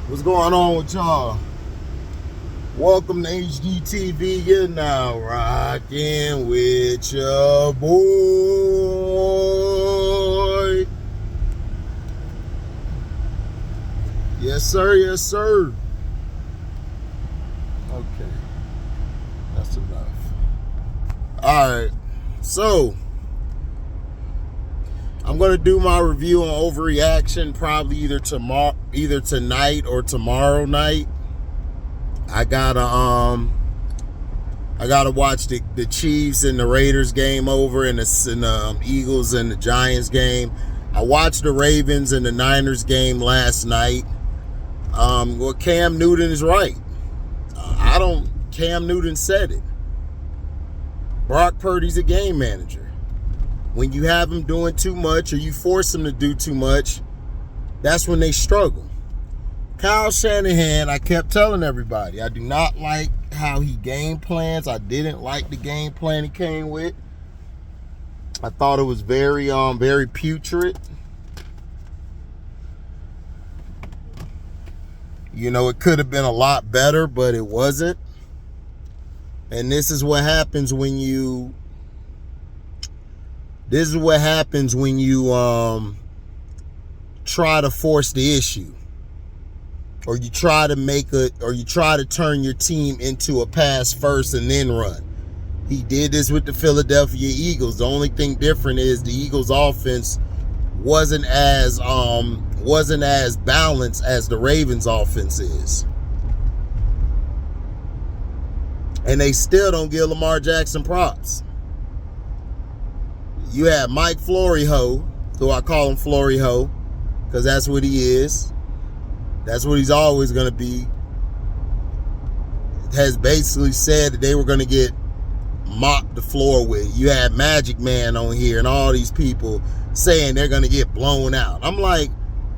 What's going on with y'all? Welcome to HDiiTV. You're now rocking with your boy. Yes, sir. Yes, sir. Okay. That's enough. All right. So, I'm going to do my review on overreaction probably either tonight or tomorrow night. I gotta watch the Chiefs and the Raiders game over and the Eagles and the Giants game. I watched the Ravens and the Niners game last night. Well, Cam Newton is right. Cam Newton said it. Brock Purdy's a game manager. When you have them doing too much or you force them to do too much, that's when they struggle. Kyle Shanahan, I kept telling everybody, I do not like how he game plans. I didn't like the game plan he came with. I thought it was very putrid. You know, it could have been a lot better, but it wasn't. And this is what happens when you try to force the issue, or you try to turn your team into a pass first and then run. He did this with the Philadelphia Eagles. The only thing different is the Eagles offense wasn't as balanced as the Ravens offense is. And they still don't give Lamar Jackson props. You have Mike Floryho, who I call him Floryho, because that's what he is. That's what he's always going to be. Has basically said that they were going to get mopped the floor with. You had Magic Man on here and all these people saying they're going to get blown out. I'm like,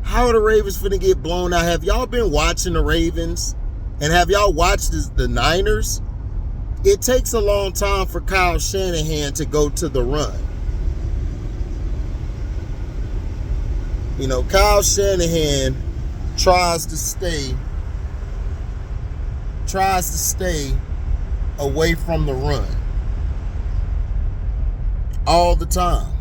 how are the Ravens finna get blown out? Have y'all been watching the Ravens? And have y'all watched the Niners? It takes a long time for Kyle Shanahan to go to the run. You know, Kyle Shanahan tries to stay away from the run all the time.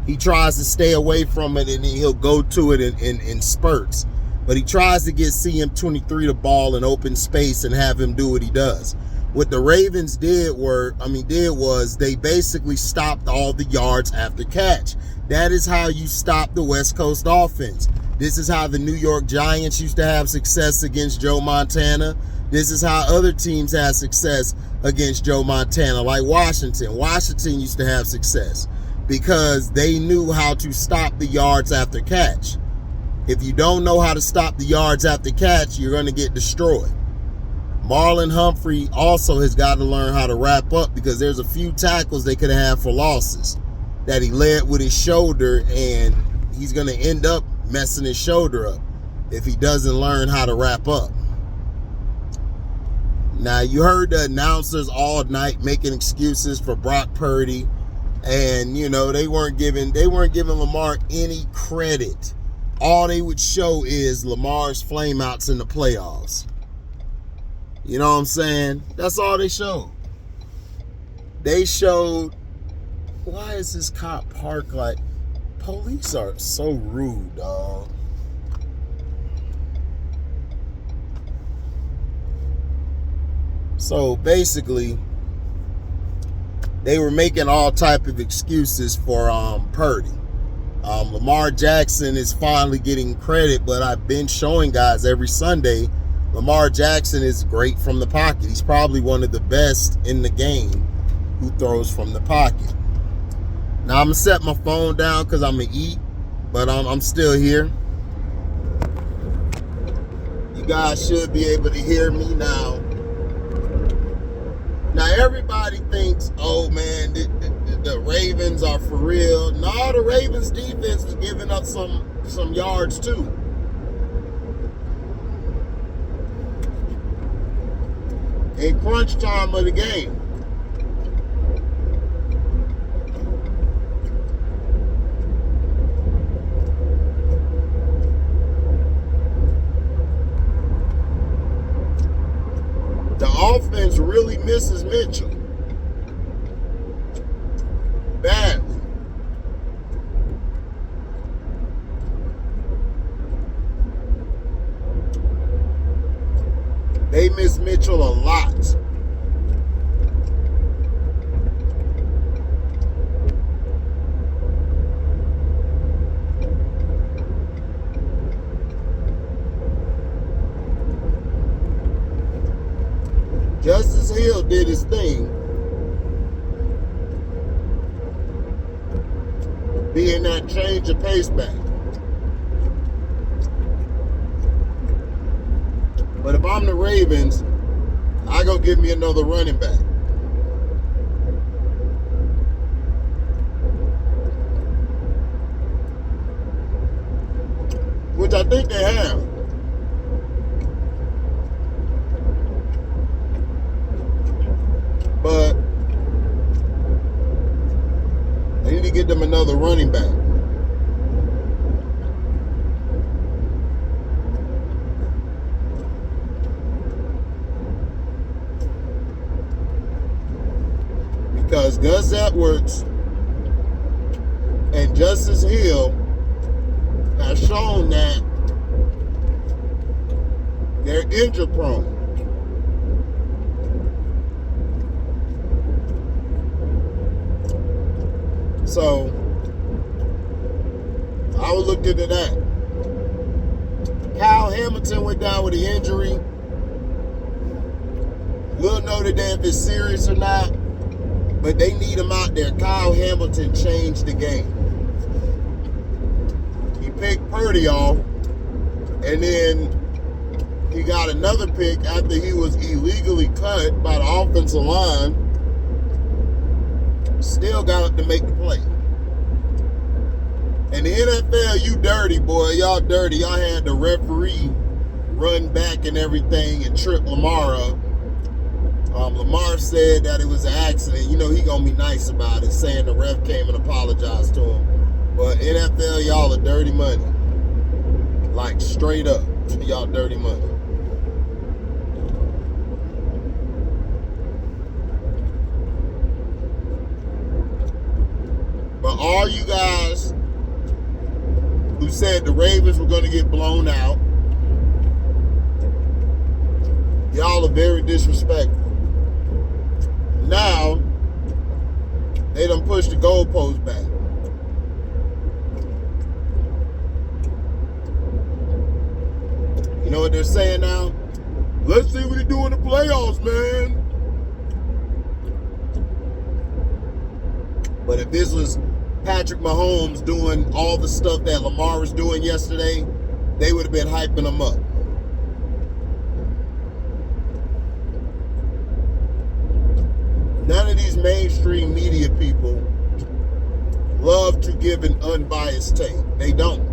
He tries to stay away from it, and he'll go to it in spurts. But he tries to get CM23 the ball in open space and have him do what he does. What the Ravens did was they basically stopped all the yards after catch. That is how you stop the West Coast offense. This is how the New York Giants used to have success against Joe Montana. This is how other teams had success against Joe Montana, like Washington. Washington used to have success because they knew how to stop the yards after catch. If you don't know how to stop the yards after catch, you're going to get destroyed. Marlon Humphrey also has got to learn how to wrap up, because there's a few tackles they could have had for losses that he led with his shoulder, and he's going to end up messing his shoulder up if he doesn't learn how to wrap up. Now, you heard the announcers all night making excuses for Brock Purdy, and you know they weren't giving Lamar any credit. All they would show is Lamar's flameouts in the playoffs. You know what I'm saying? That's all they showed. They showed, why is this cop parked like, police are so rude, dog. So basically, they were making all type of excuses for Purdy. Lamar Jackson is finally getting credit, but I've been showing guys every Sunday, Lamar Jackson is great from the pocket. He's probably one of the best in the game who throws from the pocket. Now, I'm going to set my phone down because I'm going to eat, but I'm still here. You guys should be able to hear me now. Now, everybody thinks, oh, man, the Ravens are for real. No, the Ravens defense is giving up some yards, too. In crunch time of the game. really misses Mitchell. Badly. They miss Mitchell a lot. Justice Hill did his thing, being that change of pace back. But if I'm the Ravens, I go give me another running back. Which I think they have. But they need to get them another running back. Because Gus Edwards and Justice Hill have shown that they're injury prone. So I would look into that. Kyle Hamilton went down with an injury. We'll know today if it's serious or not, but they need him out there. Kyle Hamilton changed the game. He picked Purdy off, and then he got another pick after he was illegally cut by the offensive line. Still got up to make the play. And the NFL, you dirty, boy. Y'all dirty. Y'all had the referee run back and everything and trip Lamar up. Lamar said that it was an accident. You know he gonna be nice about it, saying the ref came and apologized to him. But NFL, y'all are dirty money. Like, straight up. Y'all dirty money. But all you guys who said the Ravens were going to get blown out, y'all are very disrespectful. Now, they done pushed the goalpost back. You know what they're saying now? Let's see what they do in the playoffs, man. But if this was Patrick Mahomes doing all the stuff that Lamar was doing yesterday, they would have been hyping him up. None of these mainstream media people love to give an unbiased take. They don't.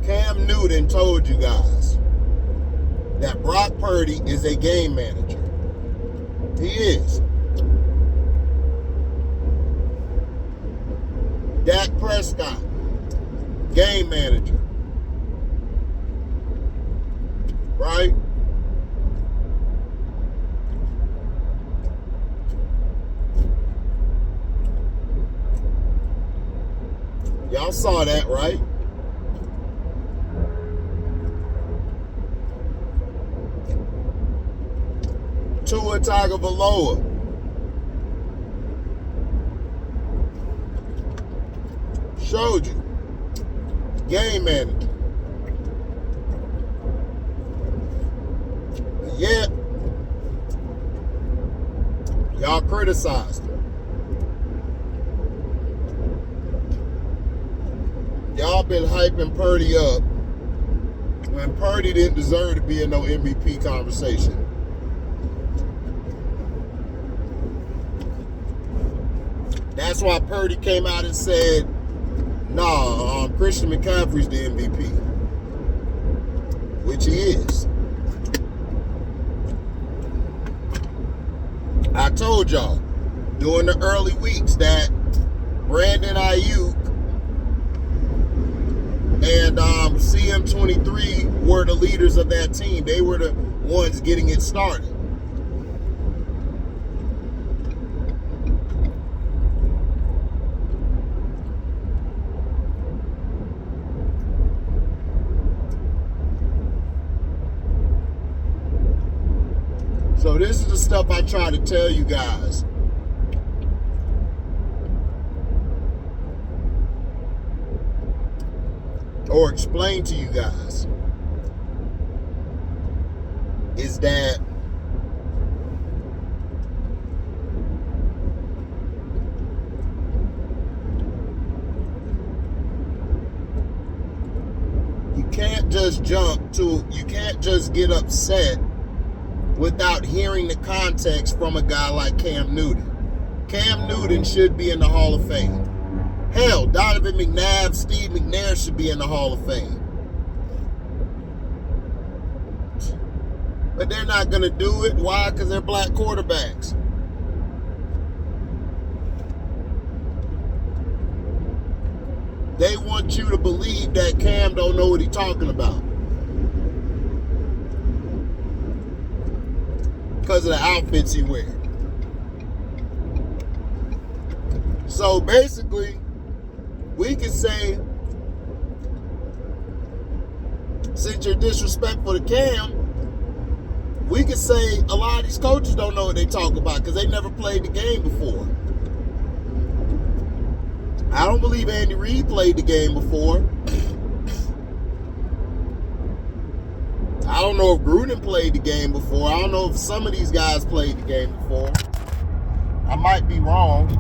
Cam Newton told you guys that Brock Purdy is a game manager. He is. Dak Prescott, game manager. Right? Y'all saw that, right? Tua Tagovailoa. Showed you. Game manager. Yet, y'all criticized him. Y'all been hyping Purdy up when Purdy didn't deserve to be in no MVP conversation. That's why Purdy came out and said, nah, Christian McCaffrey's the MVP. Which he is. I told y'all during the early weeks that Brandon Ayuk and CM23 were the leaders of that team. They were the ones getting it started. So this is the stuff I try to tell you guys. Or explain to you guys. Is that you can't just you can't just get upset without hearing the context from a guy like Cam Newton. Cam Newton should be in the Hall of Fame. Hell, Donovan McNabb, Steve McNair should be in the Hall of Fame. But they're not going to do it. Why? Because they're black quarterbacks. They want you to believe that Cam don't know what he's talking about. Because of the outfits he wears. So basically, we can say, since you're disrespectful to Cam, we can say a lot of these coaches don't know what they talk about because they never played the game before. I don't believe Andy Reid played the game before. I don't know if Gruden played the game before. I don't know if some of these guys played the game before. I might be wrong.